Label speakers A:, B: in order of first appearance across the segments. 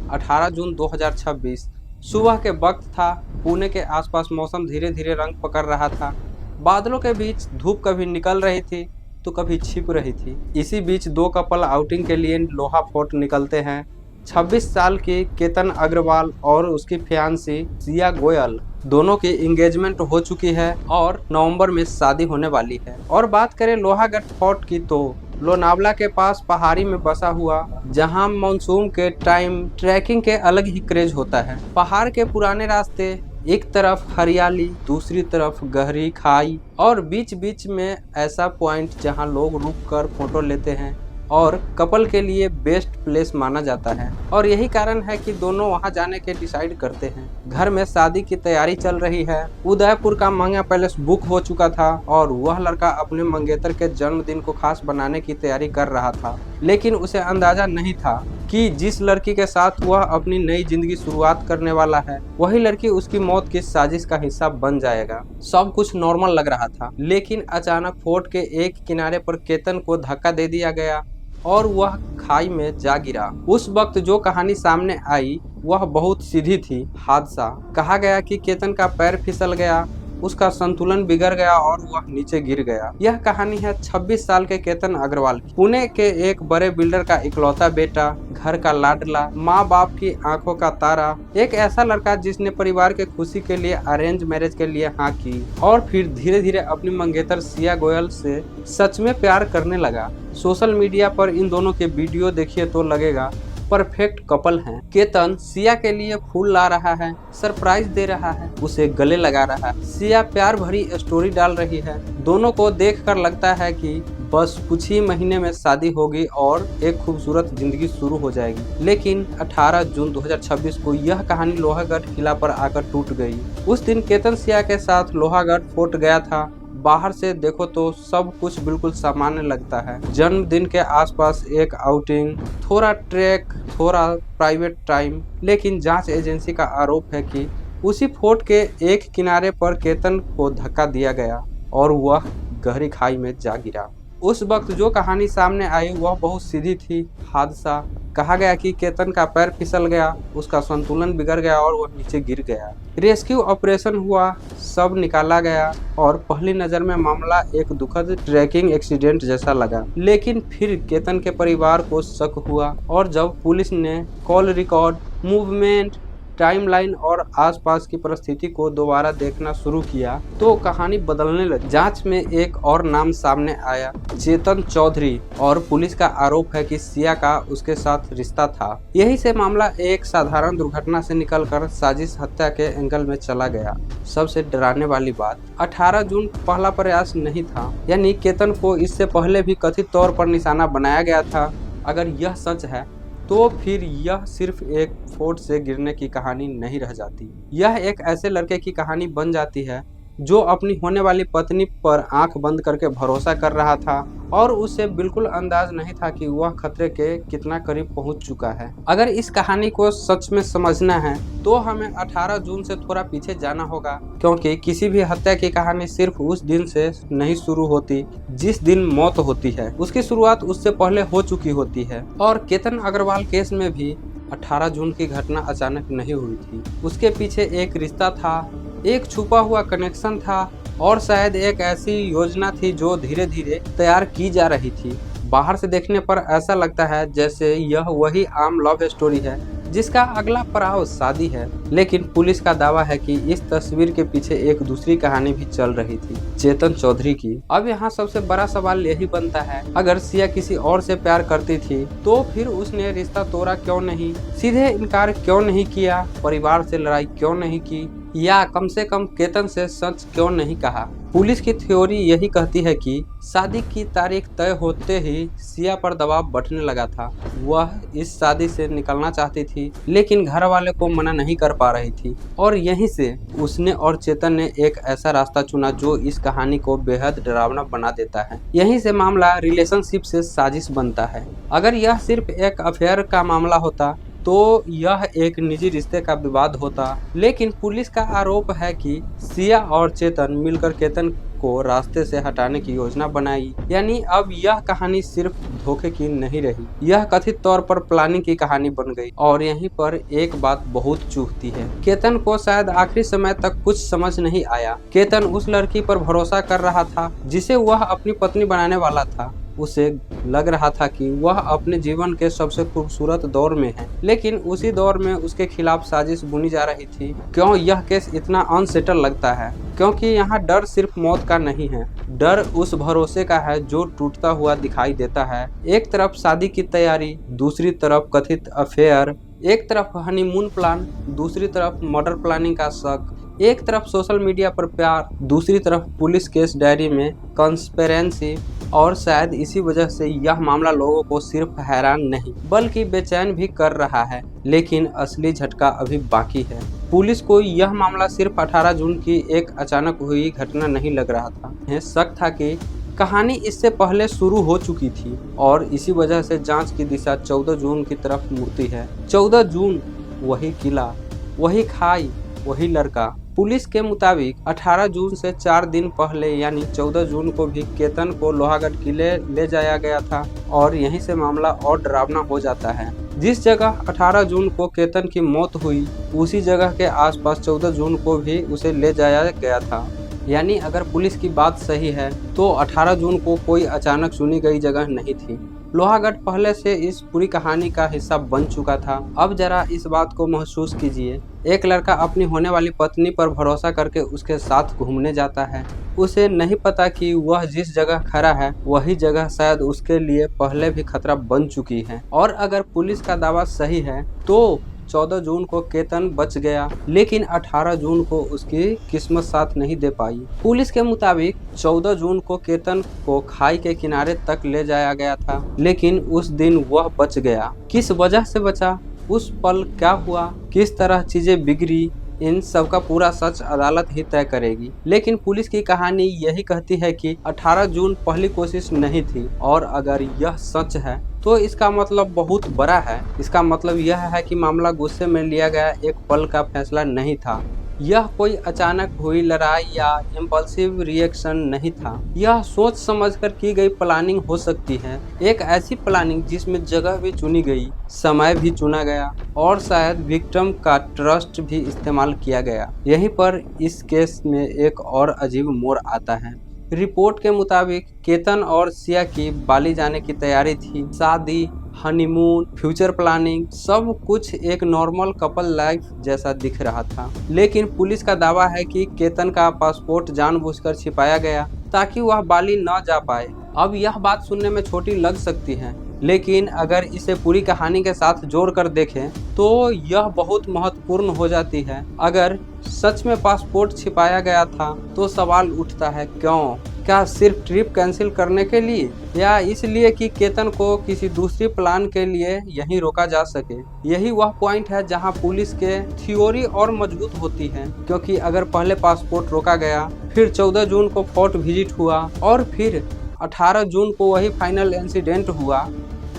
A: 18 जून 2026 सुबह के वक्त था। पुणे के आसपास मौसम धीरे धीरे रंग पकड़ रहा था। बादलों के बीच धूप कभी निकल रही थी तो कभी छिप रही थी। इसी बीच दो कपल आउटिंग के लिए लोहा फोर्ट निकलते हैं। 26 साल की केतन अग्रवाल और उसकी फियांसी सिया गोयल दोनों की एंगेजमेंट हो चुकी है और नवंबर में शादी होने वाली है। और बात करें लोहागढ़ फोर्ट की तो लोनावला के पास पहाड़ी में बसा हुआ, जहां मानसून के टाइम ट्रैकिंग के अलग ही क्रेज होता है। पहाड़ के पुराने रास्ते, एक तरफ हरियाली, दूसरी तरफ गहरी खाई और बीच बीच में ऐसा पॉइंट जहां लोग रुक कर फोटो लेते हैं और कपल के लिए बेस्ट प्लेस माना जाता है। और यही कारण है कि दोनों वहां जाने के डिसाइड करते हैं। घर में शादी की तैयारी चल रही है। उदयपुर का महंगा पैलेस बुक हो चुका था और वह लड़का अपने मंगेतर के जन्मदिन को खास बनाने की तैयारी कर रहा था। लेकिन उसे अंदाजा नहीं था कि जिस लड़की के साथ वह अपनी नई जिंदगी शुरुआत करने वाला है, वही लड़की उसकी मौत की साजिश का हिस्सा बन जाएगा। सब कुछ नॉर्मल लग रहा था, लेकिन अचानक फोर्ट के एक किनारे पर केतन को धक्का दे दिया गया और वह खाई में जा गिरा। उस वक्त जो कहानी सामने आई वह बहुत सीधी थी। हादसा कहा गया कि केतन का पैर फिसल गया, उसका संतुलन बिगड़ गया और वह नीचे गिर गया। यह कहानी है 26 साल के केतन अग्रवाल की। पुणे के एक बड़े बिल्डर का इकलौता बेटा, घर का लाडला, माँ बाप की आंखों का तारा, एक ऐसा लड़का जिसने परिवार के खुशी के लिए अरेंज मैरिज के लिए हाँ की और फिर धीरे धीरे अपनी मंगेतर सिया गोयल से सच में प्यार करने लगा। सोशल मीडिया पर इन दोनों के वीडियो देखिए तो लगेगा परफेक्ट कपल हैं। केतन सिया के लिए फूल ला रहा है, सरप्राइज दे रहा है, उसे गले लगा रहा है। सिया प्यार भरी स्टोरी डाल रही है। दोनों को देखकर लगता है कि बस कुछ ही महीने में शादी होगी और एक खूबसूरत जिंदगी शुरू हो जाएगी। लेकिन 18 जून 2026 को यह कहानी लोहागढ़ किला पर आकर टूट गई। उस दिन केतन सिया के साथ लोहागढ़ फोर्ट गया था। बाहर से देखो तो सब कुछ बिल्कुल सामान्य लगता है। जन्मदिन के आसपास एक आउटिंग, थोड़ा ट्रैक, थोड़ा प्राइवेट टाइम। लेकिन जांच एजेंसी का आरोप है कि उसी फोर्ट के एक किनारे पर केतन को धक्का दिया गया और वह गहरी खाई में जा गिरा। उस वक्त जो कहानी सामने आई वह बहुत सीधी थी। हादसा कहा गया कि केतन का पैर फिसल गया, उसका संतुलन बिगड़ गया और वह नीचे गिर गया। रेस्क्यू ऑपरेशन हुआ, सब निकाला गया और पहली नज़र में मामला एक दुखद ट्रैकिंग एक्सीडेंट जैसा लगा। लेकिन फिर केतन के परिवार को शक हुआ और जब पुलिस ने कॉल रिकॉर्ड, मूवमेंट, टाइमलाइन और आसपास की परिस्थिति को दोबारा देखना शुरू किया तो कहानी बदलने लगी। जांच में एक और नाम सामने आया, चेतन चौधरी, और पुलिस का आरोप है कि सिया का उसके साथ रिश्ता था। यही से मामला एक साधारण दुर्घटना से निकलकर साजिश हत्या के एंगल में चला गया। सबसे डराने वाली बात, 18 जून पहला प्रयास नहीं था, यानी केतन को इससे पहले भी कथित तौर पर निशाना बनाया गया था। अगर यह सच है तो फिर यह सिर्फ एक फोर्ट से गिरने की कहानी नहीं रह जाती। यह एक ऐसे लड़के की कहानी बन जाती है जो अपनी होने वाली पत्नी पर आंख बंद करके भरोसा कर रहा था और उसे बिल्कुल अंदाज नहीं था कि वह खतरे के कितना करीब पहुंच चुका है। अगर इस कहानी को सच में समझना है तो हमें 18 जून से थोड़ा पीछे जाना होगा, क्योंकि किसी भी हत्या की कहानी सिर्फ उस दिन से नहीं शुरू होती जिस दिन मौत होती है। उसकी शुरुआत उससे पहले हो चुकी होती है। और केतन अग्रवाल केस में भी 18 जून की घटना अचानक नहीं हुई थी। उसके पीछे एक रिश्ता था, एक छुपा हुआ कनेक्शन था और शायद एक ऐसी योजना थी जो धीरे धीरे तैयार की जा रही थी। बाहर से देखने पर ऐसा लगता है जैसे यह वही आम लव स्टोरी है जिसका अगला पड़ाव शादी है। लेकिन पुलिस का दावा है कि इस तस्वीर के पीछे एक दूसरी कहानी भी चल रही थी, चेतन चौधरी की। अब यहाँ सबसे बड़ा सवाल यही बनता है, अगर सिया किसी और से प्यार करती थी तो फिर उसने रिश्ता तोड़ा क्यों नहीं? सीधे इनकार क्यों नहीं किया? परिवार से लड़ाई क्यों नहीं की? या कम से कम केतन से सच क्यों नहीं कहा? पुलिस की थ्योरी यही कहती है कि शादी की तारीख तय होते ही सिया पर दबाव बढ़ने लगा था। वह इस शादी से निकलना चाहती थी लेकिन घर वाले को मना नहीं कर पा रही थी और यहीं से उसने और चेतन ने एक ऐसा रास्ता चुना जो इस कहानी को बेहद डरावना बना देता है। यहीं से मामला रिलेशनशिप से साजिश बनता है। अगर यह सिर्फ एक अफेयर का मामला होता तो यह एक निजी रिश्ते का विवाद होता, लेकिन पुलिस का आरोप है कि सिया और चेतन मिलकर केतन को रास्ते से हटाने की योजना बनाई। यानी अब यह कहानी सिर्फ धोखे की नहीं रही, यह कथित तौर पर प्लानिंग की कहानी बन गई। और यहीं पर एक बात बहुत चुभती है, केतन को शायद आखिरी समय तक कुछ समझ नहीं आया। केतन उस लड़की पर भरोसा कर रहा था जिसे वह अपनी पत्नी बनाने वाला था। उसे लग रहा था कि वह अपने जीवन के सबसे खूबसूरत दौर में है, लेकिन उसी दौर में उसके खिलाफ साजिश बुनी जा रही थी। क्यों यह केस इतना अनसेटल लगता है? क्योंकि यहाँ डर सिर्फ मौत का नहीं है, डर उस भरोसे का है जो टूटता हुआ दिखाई देता है। एक तरफ शादी की तैयारी, दूसरी तरफ कथित अफेयर, एक तरफ हनीमून प्लान, दूसरी तरफ मर्डर प्लानिंग का शक, एक तरफ सोशल मीडिया पर प्यार, दूसरी तरफ पुलिस केस डायरी में कंस्पिरेंसी। और शायद इसी वजह से यह मामला लोगों को सिर्फ हैरान नहीं बल्कि बेचैन भी कर रहा है। लेकिन असली झटका अभी बाकी है। पुलिस को यह मामला सिर्फ 18 जून की एक अचानक हुई घटना नहीं लग रहा था। शक था कि कहानी इससे पहले शुरू हो चुकी थी और इसी वजह से जांच की दिशा 14 जून की तरफ मुड़ती है। 14 जून, वही किला, वही खाई, वही लड़का। पुलिस के मुताबिक 18 जून से 4 दिन पहले यानी 14 जून को भी केतन को लोहागढ़ किले ले जाया गया था। और यहीं से मामला और डरावना हो जाता है। जिस जगह 18 जून को केतन की मौत हुई, उसी जगह के आसपास 14 जून को भी उसे ले जाया गया था। यानी अगर पुलिस की बात सही है तो 18 जून को कोई अचानक चुनी गई जगह नहीं थी। लोहागढ़ पहले से इस पूरी कहानी का हिस्सा बन चुका था। अब जरा इस बात को महसूस कीजिए, एक लड़का अपनी होने वाली पत्नी पर भरोसा करके उसके साथ घूमने जाता है। उसे नहीं पता कि वह जिस जगह खड़ा है वही जगह शायद उसके लिए पहले भी खतरा बन चुकी है। और अगर पुलिस का दावा सही है तो 14 जून को केतन बच गया, लेकिन 18 जून को उसकी किस्मत साथ नहीं दे पाई। पुलिस के मुताबिक 14 जून को केतन को खाई के किनारे तक ले जाया गया था, लेकिन उस दिन वह बच गया। किस वजह से बचा, उस पल क्या हुआ, किस तरह चीजें बिगड़ी, इन सब का पूरा सच अदालत ही तय करेगी। लेकिन पुलिस की कहानी यही कहती है कि 18 जून पहली कोशिश नहीं थी। और अगर यह सच है तो इसका मतलब बहुत बड़ा है। इसका मतलब यह है कि मामला गुस्से में लिया गया एक पल का फैसला नहीं था। यह कोई अचानक हुई लड़ाई या इम्पल्सिव रिएक्शन नहीं था। यह सोच समझकर की गई प्लानिंग हो सकती है। एक ऐसी प्लानिंग जिसमें जगह भी चुनी गई, समय भी चुना गया और शायद विक्टिम का ट्रस्ट भी इस्तेमाल किया गया। यहीं पर इस केस में एक और अजीब मोड़ आता है। रिपोर्ट के मुताबिक केतन और सिया की बाली जाने की तैयारी थी। शादी, हनीमून, फ्यूचर प्लानिंग, सब कुछ एक नॉर्मल कपल लाइफ जैसा दिख रहा था। लेकिन पुलिस का दावा है कि केतन का पासपोर्ट जानबूझकर छिपाया गया ताकि वह बाली न जा पाए। अब यह बात सुनने में छोटी लग सकती है, लेकिन अगर इसे पूरी कहानी के साथ जोड़कर देखें तो यह बहुत महत्वपूर्ण हो जाती है। अगर सच में पासपोर्ट छिपाया गया था तो सवाल उठता है क्यों? क्या सिर्फ ट्रिप कैंसिल करने के लिए, या इसलिए कि केतन को किसी दूसरी प्लान के लिए यहीं रोका जा सके? यही वह पॉइंट है जहां पुलिस के थ्योरी और मजबूत होती है। क्योंकि अगर पहले पासपोर्ट रोका गया, फिर 14 जून को फोर्ट विजिट हुआ और फिर 18 जून को वही फाइनल इंसिडेंट हुआ,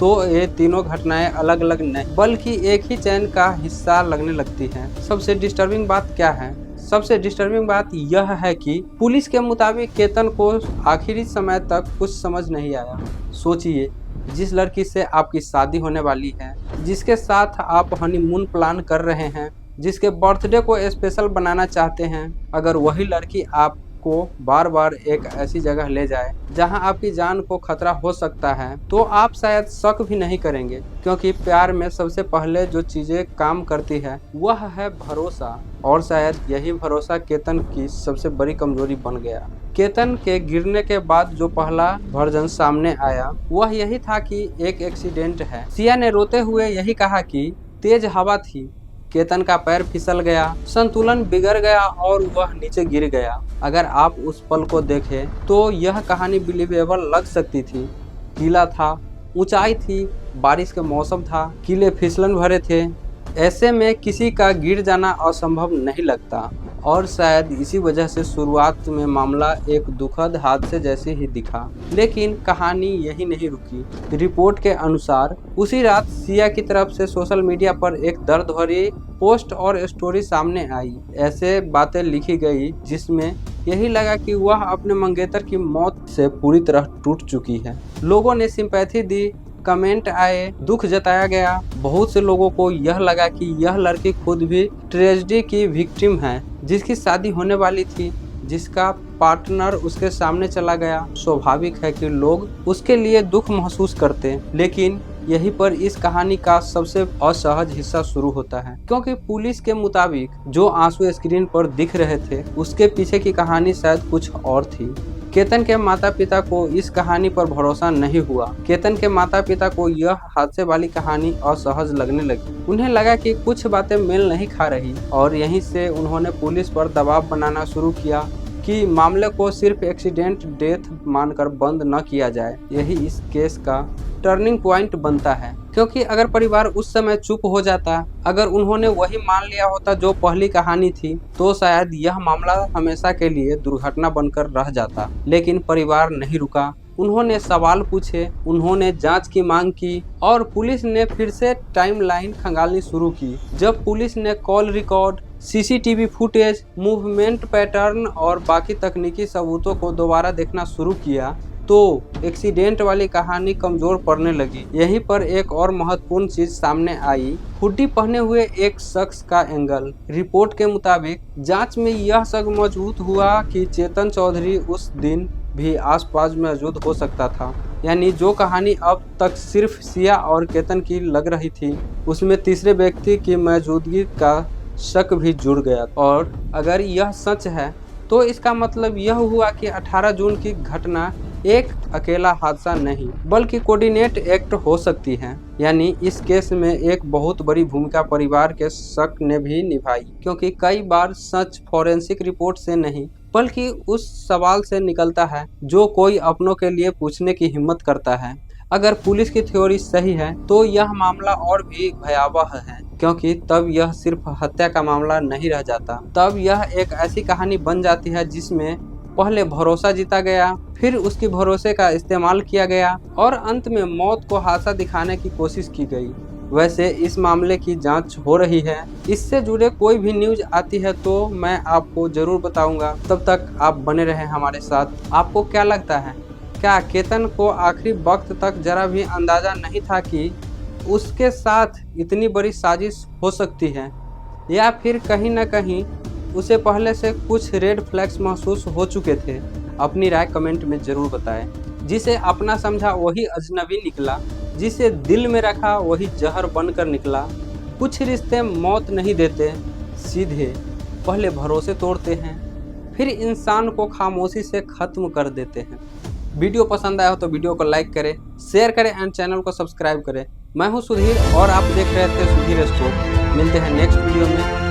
A: तो ये तीनों घटनाएं अलग अलग नहीं बल्कि एक ही चैन का हिस्सा लगने लगती हैं। सबसे डिस्टर्बिंग बात क्या है? सबसे डिस्टर्बिंग बात यह है कि पुलिस के मुताबिक केतन को आखिरी समय तक कुछ समझ नहीं आया। सोचिए, जिस लड़की से आपकी शादी होने वाली है, जिसके साथ आप हनीमून प्लान कर रहे हैं, जिसके बर्थडे को स्पेशल बनाना चाहते हैं, अगर वही लड़की आपको बार बार एक ऐसी जगह ले जाए जहां आपकी जान को खतरा हो सकता है, तो आप शायद शक भी नहीं करेंगे। क्योंकि प्यार में सबसे पहले जो चीजें काम करती है वह है भरोसा। और शायद यही भरोसा केतन की सबसे बड़ी कमजोरी बन गया। केतन के गिरने के बाद जो पहला वर्जन सामने आया वह यही था कि एक एक्सीडेंट है। सिया ने रोते हुए यही कहा कि तेज हवा थी, केतन का पैर फिसल गया, संतुलन बिगड़ गया और वह नीचे गिर गया। अगर आप उस पल को देखें तो यह कहानी बिलीवेबल लग सकती थी। किला था, ऊंचाई थी, बारिश का मौसम था, किले फिसलन भरे थे। ऐसे में किसी का गिर जाना असंभव नहीं लगता। और शायद इसी वजह से शुरुआत में मामला एक दुखद हादसे जैसे ही दिखा। लेकिन कहानी यही नहीं रुकी। रिपोर्ट के अनुसार उसी रात सिया की तरफ से सोशल मीडिया पर एक दर्द भरी पोस्ट और स्टोरी सामने आई। ऐसे बातें लिखी गई जिसमें यही लगा कि वह अपने मंगेतर की मौत से पूरी तरह टूट चुकी है। लोगों ने सिंपैथी दी, कमेंट आए, दुख जताया गया। बहुत से लोगों को यह लगा कि यह लड़की खुद भी ट्रेजेडी की विक्टिम है, जिसकी शादी होने वाली थी, जिसका पार्टनर उसके सामने चला गया। स्वाभाविक है कि लोग उसके लिए दुख महसूस करते, लेकिन यहीं पर इस कहानी का सबसे असहज हिस्सा शुरू होता है, क्योंकि पुलिस के मुताबिक जो आंसू स्क्रीन पर दिख रहे थे उसके पीछे की कहानी शायद कुछ और थी। केतन के माता पिता को इस कहानी पर भरोसा नहीं हुआ। केतन के माता पिता को यह हादसे वाली कहानी असहज लगने लगी। उन्हें लगा कि कुछ बातें मेल नहीं खा रही, और यहीं से उन्होंने पुलिस पर दबाव बनाना शुरू किया कि मामले को सिर्फ एक्सीडेंट डेथ मानकर बंद न किया जाए। यही इस केस का टर्निंग पॉइंट बनता है, क्योंकि अगर परिवार उस समय चुप हो जाता, अगर उन्होंने वही मान लिया होता जो पहली कहानी थी, तो शायद यह मामला हमेशा के लिए दुर्घटना बनकर रह जाता। लेकिन परिवार नहीं रुका। उन्होंने सवाल पूछे, उन्होंने जांच की मांग की, और पुलिस ने फिर से टाइमलाइन खंगालनी शुरू की। जब पुलिस ने call record, CCTV footage, movement pattern और बाकी तकनीकी सबूतों को दोबारा देखना शुरू किया, तो एक्सीडेंट वाली कहानी कमजोर पड़ने लगी। यहीं पर एक और महत्वपूर्ण चीज सामने आई, हुड्डी पहने हुए एक शख्स का एंगल। रिपोर्ट के मुताबिक जांच में यह शक मजबूत हुआ कि चेतन चौधरी उस दिन भी आसपास मौजूद हो सकता था। यानी जो कहानी अब तक सिर्फ सिया और केतन की लग रही थी, उसमें तीसरे व्यक्ति की मौजूदगी का शक भी जुड़ गया। और अगर यह सच है तो इसका मतलब यह हुआ कि 18 जून की घटना एक अकेला हादसा नहीं, बल्कि कोऑर्डिनेट एक्ट हो सकती है। यानी इस केस में एक बहुत बड़ी भूमिका परिवार के शक ने भी निभाई, क्योंकि कई बार सच फोरेंसिक रिपोर्ट से नहीं, बल्कि उस सवाल से निकलता है जो कोई अपनों के लिए पूछने की हिम्मत करता है। अगर पुलिस की थ्योरी सही है तो यह मामला और भी भयावह है, क्योंकि तब यह सिर्फ हत्या का मामला नहीं रह जाता। तब यह एक ऐसी कहानी बन जाती है जिसमें पहले भरोसा जीता गया, फिर उसकी भरोसे का इस्तेमाल किया गया, और अंत में मौत को हादसा दिखाने की कोशिश की गई। वैसे इस मामले की जांच हो रही है। इससे जुड़े कोई भी न्यूज आती है तो मैं आपको जरूर बताऊंगा। तब तक आप बने रहें हमारे साथ। आपको क्या लगता है, क्या केतन को आखिरी वक्त तक जरा भी अंदाजा नहीं था कि उसके साथ इतनी बड़ी साजिश हो सकती है, या फिर कहीं ना कहीं उसे पहले से कुछ रेड फ्लैग्स महसूस हो चुके थे? अपनी राय कमेंट में जरूर बताएं। जिसे अपना समझा वही अजनबी निकला, जिसे दिल में रखा वही जहर बनकर निकला। कुछ रिश्ते मौत नहीं देते, सीधे पहले भरोसे तोड़ते हैं, फिर इंसान को खामोशी से खत्म कर देते हैं। वीडियो पसंद आया हो तो वीडियो को लाइक करें, शेयर करें एंड चैनल को सब्सक्राइब करें। मैं हूं सुधीर और आप देख रहे थे सुधीर स्टोर। मिलते हैं नेक्स्ट वीडियो में।